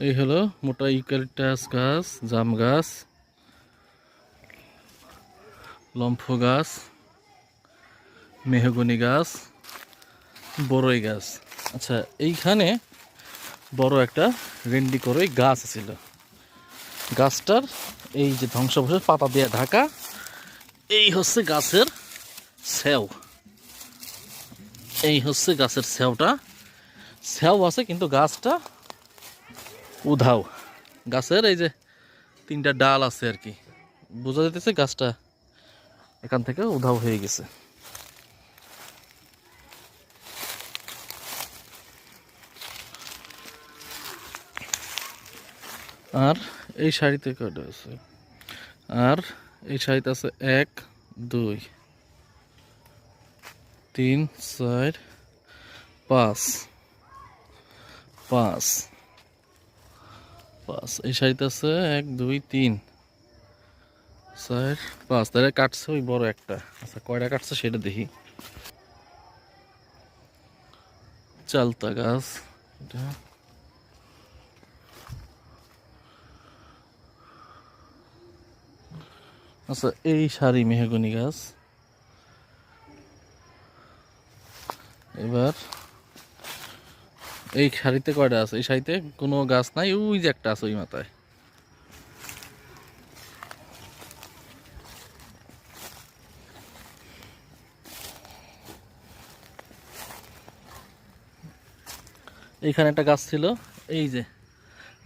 এই হলো মোটা ইউক্যালিপটাস গাছ, জাম গাছ, লম্ফ গাছ, মেহগনি গাছ, বড়ই গাছ। আচ্ছা, এইখানে বড় একটা রেন্ডি করই গাছ ছিল। গাছটার এই যে ধ্বংসাবশেষ পাতা দিয়ে ঢাকা, এই হচ্ছে গাছের স্যাও। এই হচ্ছে গাছের স্যাওটা। স্যাও আছে কিন্তু গাছটা উধাও। গাছের এই যে 3টা ডাল আছে আর কি, বোঝা যেতেছে গাছটা এখান থেকে উধাও হয়ে গেছে। আর এই শাড়িতে কয়টা আছে? আর এই শাড়িতে আছে 1 2 3 4 5 5 5। এই শাড়িতে আছে 1 2 3 4 5। তাহলে কাটছে ওই বড় একটা। আচ্ছা, কয়টা কাটছে সেটা দেখি। চালতা গাছ এটা। আচ্ছা, এই শাড়ি মেহগনি গাছ। এবার এই শাড়িতে কয়টা আছে? এই শাড়িতে কোনো গাছ নাই, ওই যে একটা আছে ওই মাথায়। এইখানে একটা গাছ ছিল, এই যে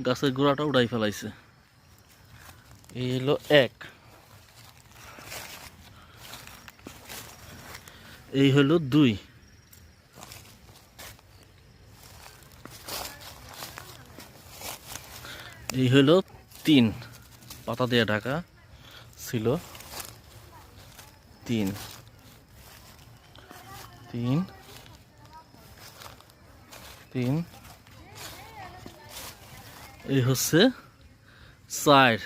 গাছের গোড়াটা উড়াই ফেলাইছে। এই হলো 1, এই হলো 2, এই হলো 3, পাতা দিয়ে ঢাকা ছিল 3 3 3। এই হচ্ছে 4।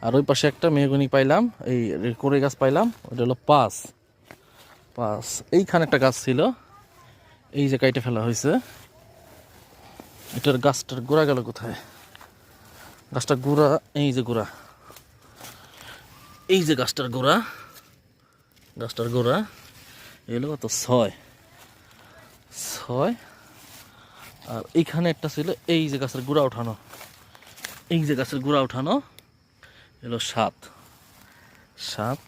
আর ওই পাশে একটা মেহগনি পাইলাম, এই করে গাছ পাইলাম, ওটা হলো 5 5। এইখানে একটা গাছ ছিল, এই যে কাইটে ফেলা হয়েছে। এটার গাছটার গোড়া গেল কোথায়? গাছটার গোড়া, এই যে গোড়া, এই যে গাছটার গোড়া, গাছটার গোড়া এলো কত? 6 6। আর এইখানে একটা ছিল, এই যে গাছের গোড়া ওঠানো, এই যে গাছের গোড়া ওঠানো, এলো 7 7।